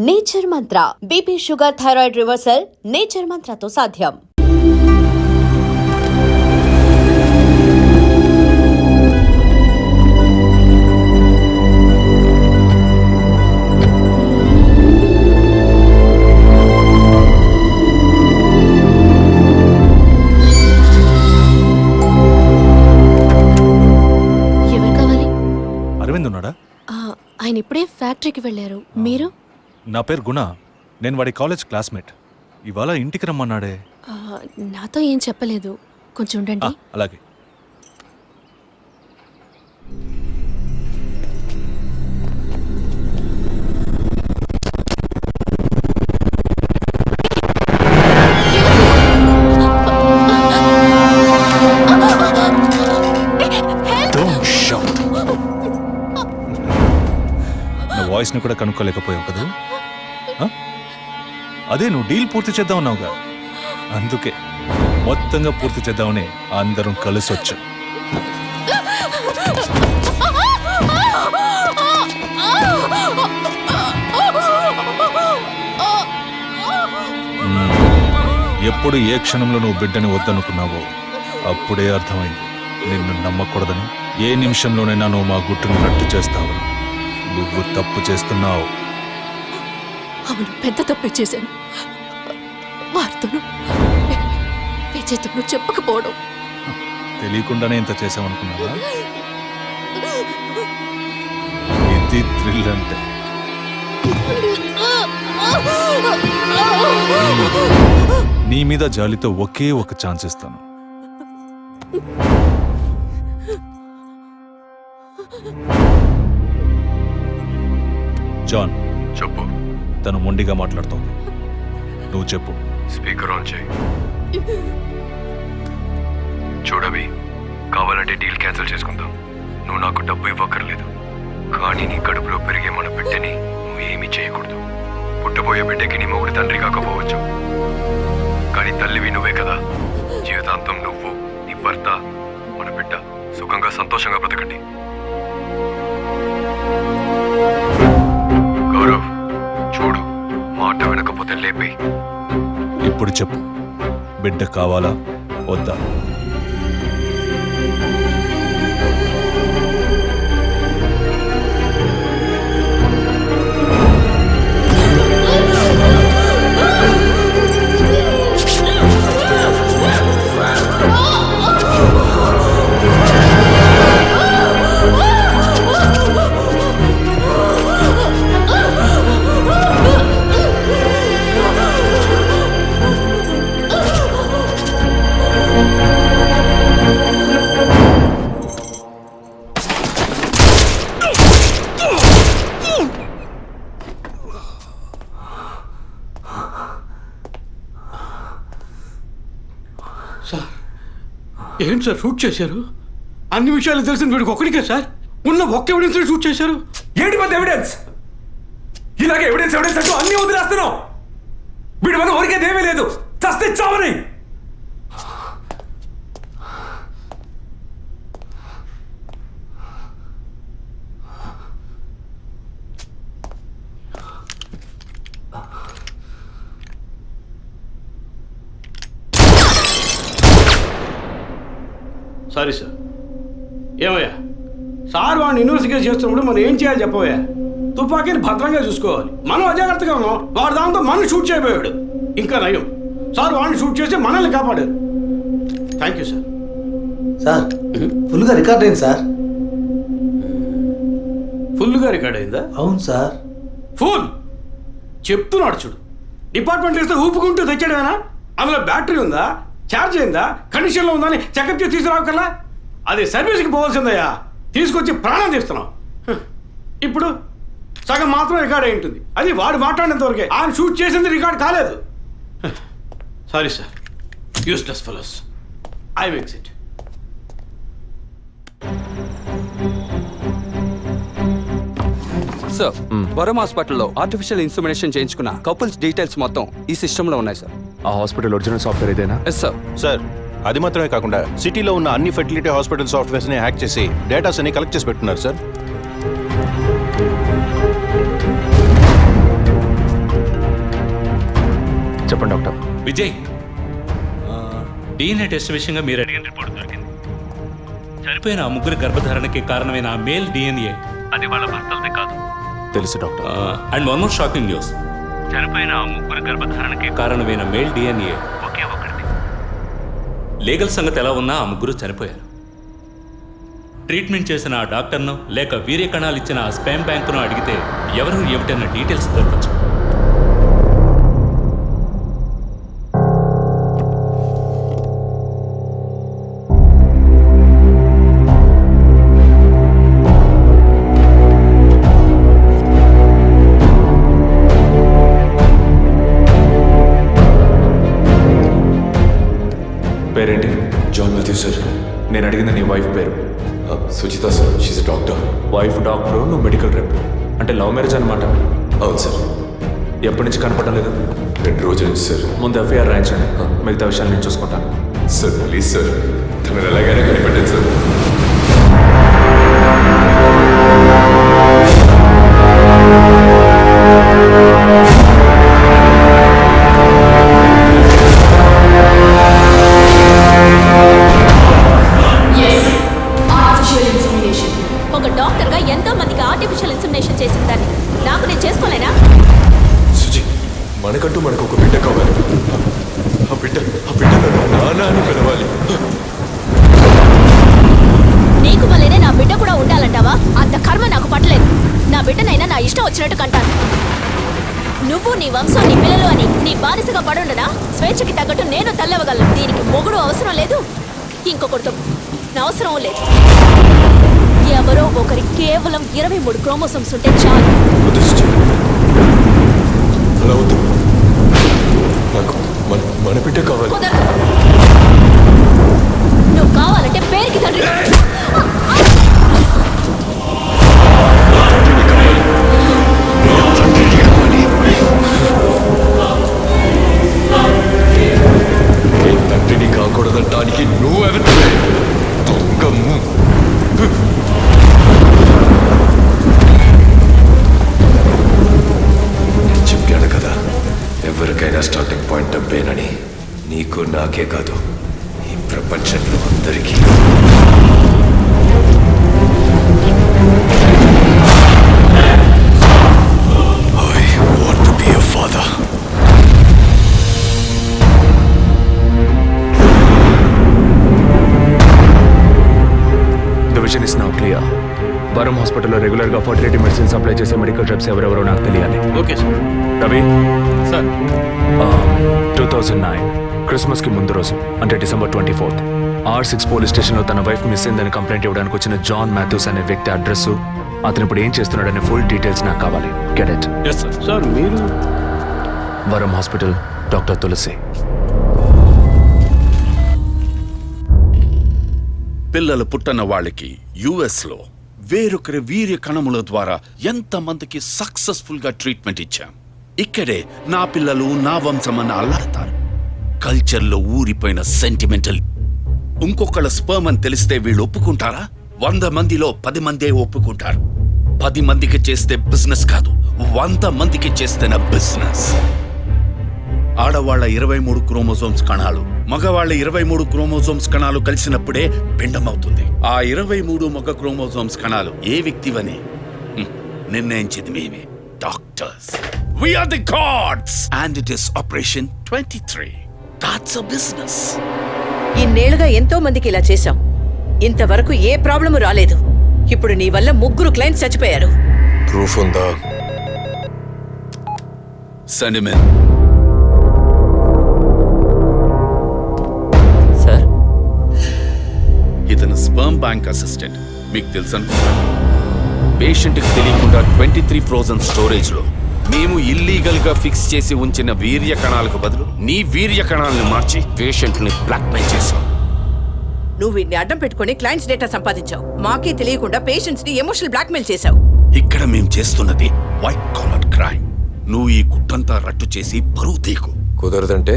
Nature Mantra BP sugar thyroid reversal nature మంత్రతో సాధ్యం. ఆయన ఇప్పుడే ఫ్యాక్టరీకి వెళ్ళారు. మీరు? నా పేరు గుణ. నేను వాడి కాలేజ్ క్లాస్మేట్. ఇవాళ ఇంటికి రమ్మన్నాడే. నాతో ఏం చెప్పలేదు. కొంచెం ఉండండి. అలాగే. వాయిస్ ని కూడా కనుక్కోలేకపోయావు కదా. అదే నువ్వు డీల్ పూర్తి చేద్దామన్నావుగా, అందుకే మొత్తంగా పూర్తి చేద్దామని అందరం కలిసి వచ్చాం. ఎప్పుడు ఏ క్షణంలో నువ్వు బిడ్డని వద్దనుకున్నావో అప్పుడే అర్థమైంది నిన్ను నమ్మకూడదని. ఏ నిమిషంలోనైనా నువ్వు మా గుట్టును రట్టు చేస్తావని. నువ్వు తప్పు చేస్తున్నావు. అవును, పెద్ద తప్పే చేశాను. వారితోనూ విజయ్తోనూ చెప్పకపోవడం. తెలియకుండానే ఇంత చేసామనుకున్నావా? ఇది థ్రిల్ అంటే. నీ మీద జాలితో ఒకే ఒక ఛాన్స్ ఇస్తాను. జాన్, చెప్పు. తను మొండిగా మాట్లాడుతోంది. నువ్వు చెప్పు. స్పీకర్ ఆన్ చేయి. చూడవి, కావాలంటే డీల్ క్యాన్సిల్ చేసుకుందాం. నువ్వు నాకు డబ్బు ఇవ్వక్కర్లేదు, కానీ నీ కడుపులో పెరిగే మన బిడ్డని నువ్వు ఏమీ చేయకూడదు. పుట్టబోయే బిడ్డకి నీ మొగుడు తండ్రి కాకపోవచ్చు, కానీ తల్లివి నువ్వే కదా. జీవితాంతం నువ్వు, నీ భర్త, మన బిడ్డ సుఖంగా సంతోషంగా బ్రతకండి. గౌరవ్, చూడు, మాట వినకపోతే లేపే. ఇప్పుడు చెప్పు, బిడ్డ కావాలా వద్దా? సార్, ఏంటి సార్ షూట్ చేశారు? అన్ని విషయాలు తెలిసిన వీడికి ఒక్కడికే సార్ ఉన్న ఒక్క ఎవిడెన్స్ షూట్ చేశారు. ఏంటి పెద్ద ఎవిడెన్స్? ఇలాగే ఎవిడెన్స్ ఎవిడెన్స్ అంటూ అన్ని వదిలేస్తున్నావు. వీడి వల్ల ఊరికేదేమీ లేదు, చస్తే చావని. Sorry sir. ఏమయ్యా, సార్ వాడిని ఇన్వెస్టిగేట్ చేస్తున్నప్పుడు మనం ఏం చేయాలి చెప్పవయ్యా? తుపాకీని భద్రంగా చూసుకోవాలి. మనం అజాగ్రత్తగా ఉన్నాం, వాడు దాంతో మనల్ని షూట్ చేయబోయాడు. ఇంకా నయం, సార్ వాడిని షూట్ చేసి మనల్ని కాపాడారు. Thank you sir. సార్, ఫుల్గా రికార్డ్ అయింది సార్. ఫుల్గా రికార్డ్ అయిందా? అవును సార్. ఫుల్ చెప్తున్నాడు చూడు. డిపార్ట్మెంట్ ఇస్తే ఊపుకుంటూ తెచ్చాడేనా? అందులో బ్యాటరీ ఉందా, ఛార్జ్ అయిందా, కండిషన్లో ఉందా అని చెకప్ చేసి తీసుకురావకల్లా. అది సర్వీస్కి పోవాల్సిందయ్యా, తీసుకొచ్చి ప్రాణం తీస్తున్నాం. ఇప్పుడు సగం మాత్రం రికార్డ్ అయి ఉంటుంది. అది వాడు మాట్లాడినంత వరకే. ఆయన షూట్ చేసింది రికార్డ్ కాలేదు. Sorry sir, useless fellows. I makes it. Sir, Varam హాస్పిటల్లో ఆర్టిఫిషియల్ ఇన్సెమినేషన్ చేయించుకున్న కపుల్స్ డీటెయిల్స్ మొత్తం ఈ సిస్టంలో ఉన్నాయి సార్. ఆ హాస్పిటల్ ఒరిజినల్ సాఫ్ట్వేర్ ఇదేనా? Yes sir. సార్, అది మాత్రమే కాకుండా సిటీలో ఉన్న అన్ని ఫెర్టిలిటీ హాస్పిటల్ సాఫ్ట్వేర్స్ని హ్యాక్ చేసి డేటాస్ అన్ని కలెక్ట్ చేసి పెట్టున్నారు సార్. చెప్పండి డాక్టర్. విజయ్, DNA టెస్ట్ విషయంగా మీరు అడిగిన రిపోర్ట్ దొరికింది. చనిపోయిన ఆ ముగ్గురు గర్భధారణకి కారణమైన ఆ మేల్ DNA అది వాళ్ళ భర్తలదే కాదు. తెలుసు doctor. And one more shocking news, చనిపోయిన ఆ ముగ్గురు గర్భధారణకి కారణమైన మేల్ DNA ఒకే ఒకటి. లీగల్ సంగతి ఎలా ఉన్నా ఆ ముగ్గురు చనిపోయారు. ట్రీట్మెంట్ చేసిన ఆ డాక్టర్ను లేక వీర్య కణాలు ఇచ్చిన ఆ స్పామ్ బ్యాంకును అడిగితే ఎవరు ఏమిటన్న డీటెయిల్స్ దొరకచ్చు. పేరేంటి? John Matthew sir. నేను అడిగింది నీ వైఫ్ పేరు. Suchitha sir, she's doctor. Wife doctor, నువ్వు మెడికల్ రెప్. అంటే లవ్ మ్యారేజ్ అనమాట. అవును సార్. ఎప్పటి నుంచి కనపడడం లేదు? 2 రోజుల నుంచి సార్. ముందు ఎఫ్ఐఆర్ రాయించండి, మిగతా విషయాలు నేను చూసుకుంటాను. సార్ ప్లీజ్ సార్, తను ఎలాగైనా కనిపెట్టండి సార్. ఒక డాక్టర్ గా ఎంతో మందికి ఆర్టిఫిషియల్ ఇన్సెమినేషన్ చేసిన దాన్ని నాకు నేను చేసుకోలేనా? సుజి, మనకంటూ మనకు ఒక బిడ్డ కావాలి. ఆ బిడ్డ నాన్న అని పిలవాలి. నీకు వల్లేనే నా బిడ్డ కూడా ఉండాలంటావా? అంత కర్మ నాకు పట్టలేదు. నా బిడ్డనైనా నా ఇష్టం వచ్చినట్టు కంటాను. నువ్వు నీ వంశం నీ పిల్లలు అని నీ బానిసగా పడుండనా? స్వేచ్ఛకి తగ్గట్టు నేను తల్లవగలను. దీనికి మొగుడు అవసరం లేదు, ఇంకొకరితో అవసరం లేదు. ఎవరో ఒకరి కేవలం 23 క్రోమోసోమ్స్ ఉంటే చాలు. వద్దు సుజి, అలా వద్దు. నాకు మన బిడ్డ కావాలి. కుదరదు. నువ్వు కావాలంటే పేరుకి తండ్రి. తండ్రిని కాకూడదంటానికి నువ్వెవరివే? దొంగము. నేను చెప్పాను కదా, ఎవరికైనా స్టార్టింగ్ పాయింట్ డబ్బేనని. నీకు నాకే కాదు, ఈ ప్రపంచంలో అందరికీ. I want to be a father. The vision is now clear. వరం హాస్పిటల్లో రెగ్యులర్గా ఫర్టిలిటీ మెడిసిన్ సప్లై చేసే మెడికల్ రెప్స్ ఎవరెవరో నాకు తెలియాలి. Okay sir. రవి సార్, 2009 క్రిస్మస్కి ముందు రోజు, అంటే December 24th, R6 పోలీస్ స్టేషన్లో తన వైఫ్ మిస్ అయిందని కంప్లైంట్ ఇవ్వడానికి వచ్చిన జాన్ మాథ్యూస్ అనే వ్యక్తి అడ్రస్, అతను ఇప్పుడు ఏం చేస్తున్నాడనే ఫుల్ డీటెయిల్స్ నాకు కావాలి. Get it? Yes sir. Sir మీరు వరం హాస్పిటల్, డాక్టర్ తులసి. పిల్లలు పుట్టన వాళ్ళకి యుఎస్లో వేరొకరి వీర్య కణముల ద్వారా ఎంతమందికి సక్సెస్ఫుల్గా ట్రీట్మెంట్ ఇచ్చాం. ఇక్కడే నా పిల్లలు నా వంశమని అల్లాడతారు. కల్చర్లో ఊరిపోయిన సెంటిమెంటల్. ఇంకొకళ్ళ స్పర్మ్ అని తెలిస్తే వీళ్ళు ఒప్పుకుంటారా? 100 మందిలో 10 మందే ఒప్పుకుంటారు. 10 మందికి చేస్తే బిజినెస్ కాదు, 100 మందికి చేస్తేనే బిజినెస్. ఆడవాళ్ల 23 క్రోమోజోమ్స్ కణాలు, మగవాళ్ల 23 క్రోమోజోమ్స్ కణాలు కలిసినప్పుడే పిండమవుతుంది. ఆ 23 మగ క్రోమోజోమ్స్ కణాలు ఏ వ్యక్తివని నిర్ణయించేది మేమే, doctors. We are the gods and it is Operation 23. That's a business. ఇన్నేళ్లుగా ఎంతో మందికి ఇలా చేశాం, ఇంతవరకు ఏ ప్రాబ్లము రాలేదు. ఇప్పుడు నీ వల్ల 3 క్లయింట్స్ చచ్చిపోయారు. ప్రూఫ్ ఉందా? Send him in. సార్, ఇతను స్పర్మ్ బ్యాంక్ అసిస్టెంట్. మీకు తెలుసు అనుకుంటాను. పేషెంట్కి తెలియకుండా 23 ఫ్రోజన్ స్టోరేజ్లో మేము ఇల్లీగల్గా ఫిక్స్ చేసి ఉంచిన వీర్య కణాలకు బదులు నీ వీర్య కణాలను మార్చి పేషెంట్ని బ్లాక్మెయిల్ చేశావు. నువ్వు వీడిని అడ్డం పెట్టుకుని క్లయింట్స్ డేటా సంపాదించావు. మాకే తెలియకుండా పేషెంట్స్ ని ఎమోషనల్ బ్లాక్మెయిల్ చేశావు. ఇక్కడ మేము చేస్తున్నది వైట్ కాలర్ క్రైమ్. నువ్వు ఈ కుట్టంతా రట్టు చేసి పరువు తీకు. కుదరదంటే?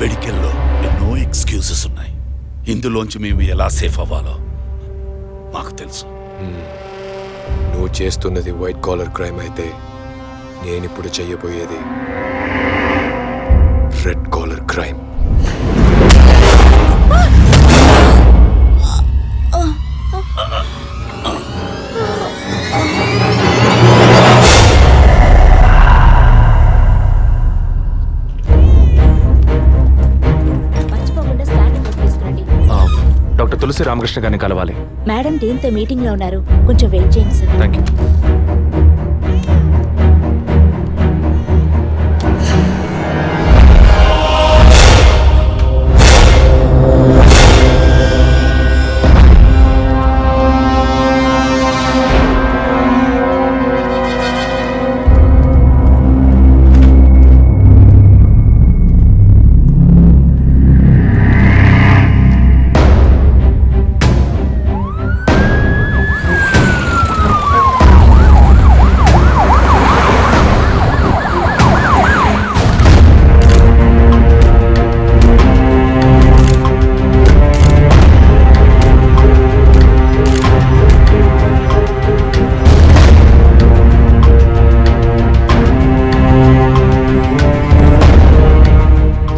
మెడికల్లో ఎన్నో ఎక్స్క్యూజెస్ ఉన్నాయి. ఇందులోంచి మేము ఎలా సేఫ్ అవ్వాలో మాకు తెలుసు. నువ్వు చేస్తున్నది వైట్ కాలర్ క్రైమ్ అయితే నేనిప్పుడు చెయ్యబోయేది రెడ్ కాలర్ క్రైమ్. మర్చిపోకుండా స్కానింగ్ తీసుకురండి. డాక్టర్ తులసి రామకృష్ణ గారిని కలవాలి. మేడం టీంతో మీటింగ్ లో ఉన్నారు, కొంచెం వెయిట్ చేయండి సార్. Thank you.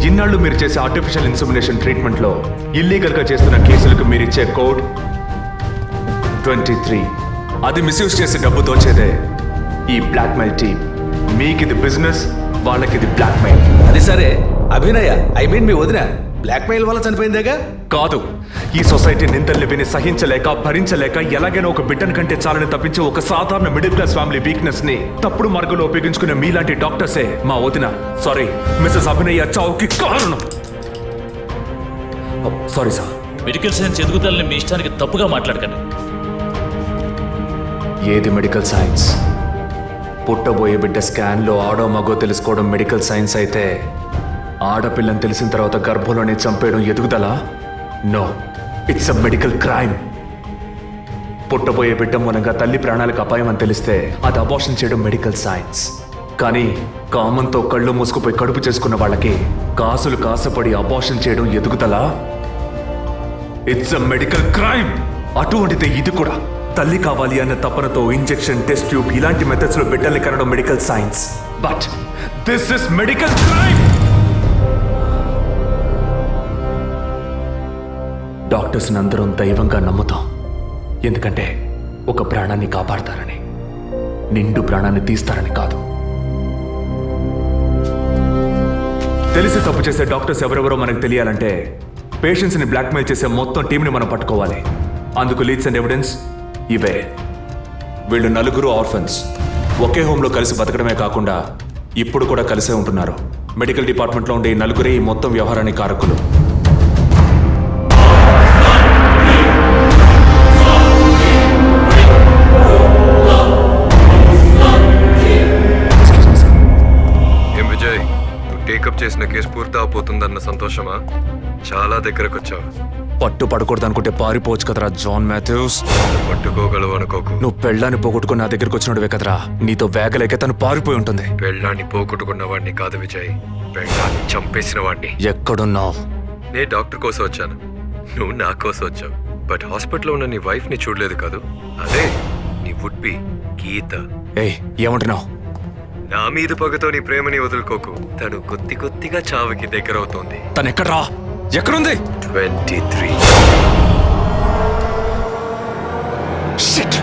ఇన్నాళ్ళు మీరు చేసే ఆర్టిఫిషియల్ ఇన్సెమినేషన్ ట్రీట్మెంట్ లో ఇల్లీగల్ గా చేస్తున్న కేసులకు మీరిచ్చే కోడ్ 23. అది మిస్యూజ్ చేసి డబ్బు దోచేదే ఈ బ్లాక్మెయిల్ టీమ్. మీకు ఇది బిజినెస్, వాళ్ళకి ఇది బ్లాక్మెయిల్. అది సరే అభినయ, మీ వదిన బ్లాక్మెయిల్ వల్ల చనిపోయిందేగా? కాదు, ఈ సొసైటీ నిందల్ని విని సహించలేక భరించలేక ఎలాగైనా ఒక బిడ్డను కంటే చాలని తప్పించి ఒక సాధారణ మిడిల్ క్లాస్ ఫ్యామిలీ వీక్నెస్ ని తప్పుడు మార్గంలో ఉపయోగించుకునే మీలాంటి డాక్టర్సే మా వదిన సారీ మిస్సెస్ అభినయ చావుకి కారణం. Sorry sir. మెడికల్ సైన్స్ ఎదుగుదలని మీ ఇష్టానికి తప్పుగా మాట్లాడకండి. ఏది మెడికల్ సైన్స్? పుట్టబోయే బిడ్డ స్కాన్లో ఆడో మగో తెలుసుకోవడం మెడికల్ సైన్స్ అయితే, ఆడపిల్లని తెలిసిన తర్వాత గర్భంలోనే చంపేయడం ఎదుగుదల? No, it's a medical crime. పుట్టబోయే బిడ్డ మూలంగా తల్లి ప్రాణాలకు అపాయం అని తెలిస్తే అది అబార్షన్ చేయడం మెడికల్ సైన్స్. కానీ కామంతో కళ్ళు మూసుకుపోయి కడుపు చేసుకున్న వాళ్ళకి కాసులు కాసపడి అబార్షన్ చేయడం ఎదుగుదల? It's a medical crime. అటువంటిదే ఇది కూడా. తల్లి కావాలి అన్న తపనతో ఇంజెక్షన్, టెస్ట్ ట్యూబ్ ఇలాంటి మెథడ్స్ లో బిడ్డల్ని కనడం medical science. But this is medical crime. Doctors అందరం దైవంగా నమ్ముతాం, ఎందుకంటే ఒక ప్రాణాన్ని కాపాడతారని, నిండు ప్రాణాన్ని తీస్తారని కాదు. తెలిసి తప్పు చేసే డాక్టర్స్ ఎవరెవరో మనకు తెలియాలంటే పేషెంట్స్ని బ్లాక్మెయిల్ చేసే మొత్తం టీంని మనం పట్టుకోవాలి. అందుకు లీడ్స్ అండ్ ఎవిడెన్స్ ఇవే. వీళ్ళు నలుగురు ఆర్ఫన్స్. ఒకే హోమ్లో కలిసి బతకడమే కాకుండా ఇప్పుడు కూడా కలిసే ఉంటున్నారు. మెడికల్ డిపార్ట్మెంట్లో ఉండే ఈ నలుగురే ఈ మొత్తం వ్యవహారానికి కారకులు. ఏం విజయ్, నువ్వు టేకప్ చేసిన కేసు పూర్తి అవబోతుందన్న సంతోషమా? చాలా దగ్గరకు వచ్చావు. పట్టు పడకూడదు అనుకుంటే పారిపోవచ్చు కదరా జాన్ మాథ్యూస్. పట్టుకోగలవు అనుకోకు. నువ్వు పెళ్ళాన్ని పోగొట్టుకుని నా దగ్గరకు వచ్చినడువే కదరా, నీతో వేగలేక తను పారిపోయి ఉంటుంది. పెళ్ళాన్ని పోగొట్టుకున్న వాడిని కాదు విజయ్, పెళ్ళాన్ని చంపేసిన వాడిని. ఎక్కడున్నావు? నేను డాక్టర్ కోసం వచ్చాను, నువ్వు నా కోసం వచ్చావు. బట్ హాస్పిటల్లో ఉన్న నీ వైఫ్ ని చూడలేదు కాదు, అదే నీ వుడ్ బి గీత. ఏయ్, ఏమంటున్నావు? నా మీద పగతో నీ ప్రేమని వదులుకోకు. తను కొద్దిగా చావుకి దగ్గర అవుతోంది. తను ఎక్కడ్రా? ఎక్కడుంది? 23. Shit!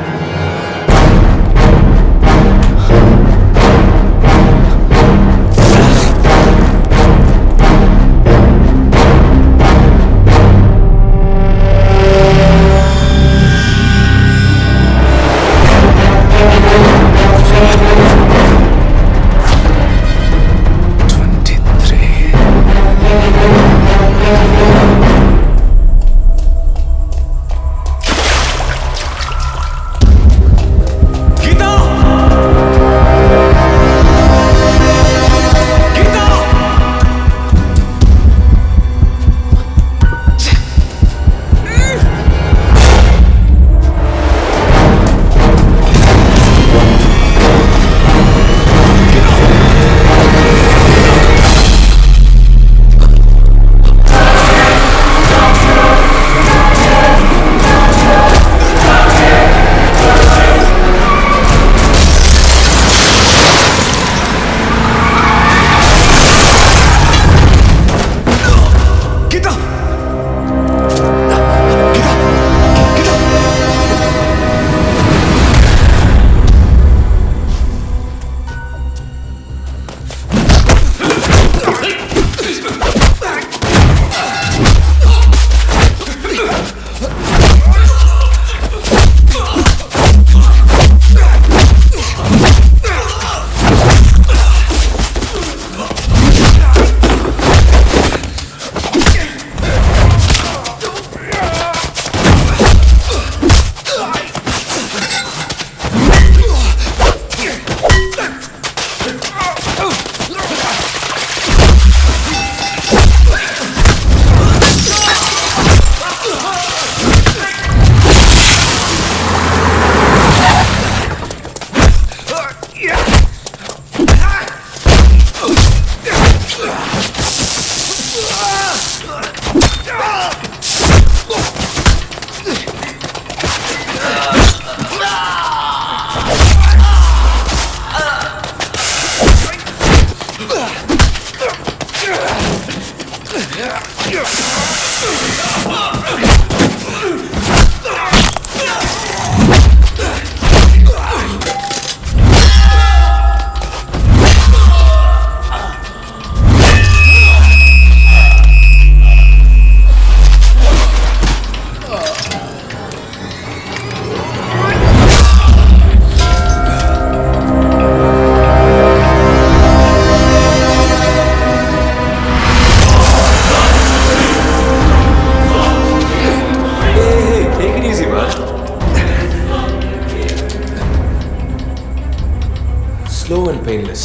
Slow and painless.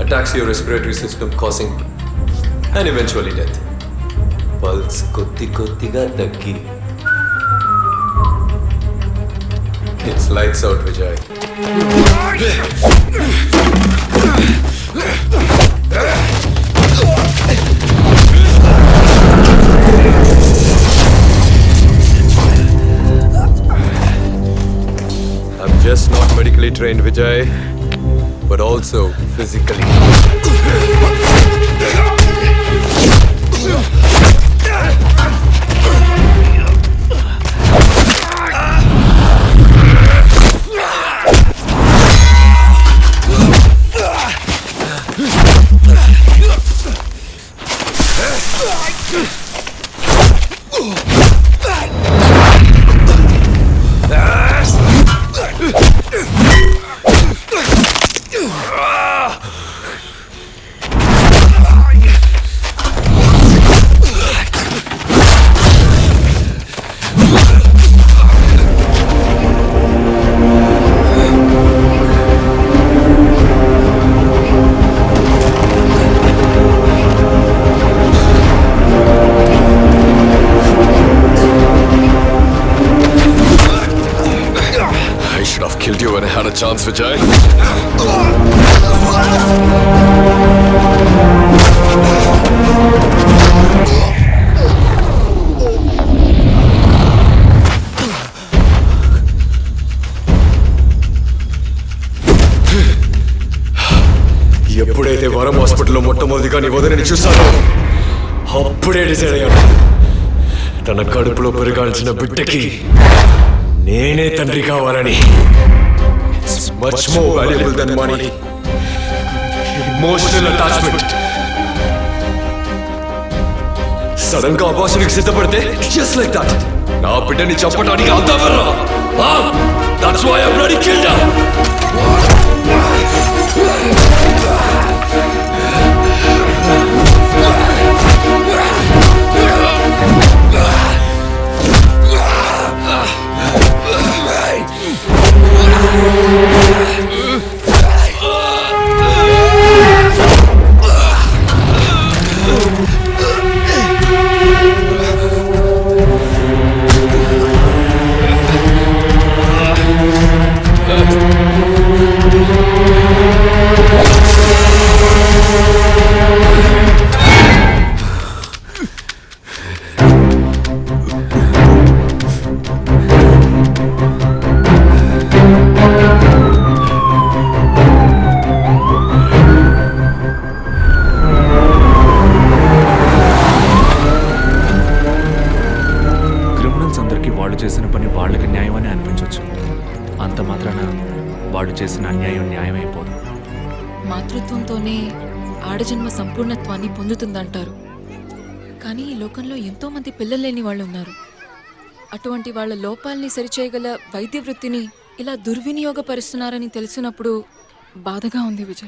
Attacks your respiratory system, causing and eventually death. Pulse kotti-kottiga taggi. It's lights out, Vijay. I'm just not medically trained, Vijay, but also physically. Killed you when I had a chance, Vijay. ఎప్పుడైతే వరం హాస్పిటల్లో మొట్టమొదటిగా నీ వదిలిని చూశానో అప్పుడే decide అయ్యాను. తన కడుపులో పెరగాల్సిన బిడ్డకి నేనే తండ్రి కావాలని. It's much more valuable than money. Emotional attachment. Sudden గా అబార్షన్కి సిద్ధపడితే just like that నా బిడ్డని చంపడానికి అంతవరా. That's why I bloody killed her. వాళ్ళు చేసిన పని వాళ్ళకి న్యాయమని అనిపించవచ్చు. అంత మాత్రాన వాళ్ళు చేసిన అన్యాయం న్యాయమైపోదు. మాతృత్వంతోనే ఆడజన్మ సంపూర్ణత్వాన్ని పొందుతుందంటారు. కానీ ఈ లోకంలో ఎంతో మంది పిల్లలు లేని వాళ్ళు ఉన్నారు. అటువంటి వాళ్ళ లోపాలని సరిచేయగల వైద్య వృత్తిని ఇలా దుర్వినియోగపరుస్తున్నారని తెలిసినప్పుడు బాధగా ఉంది విజయ్.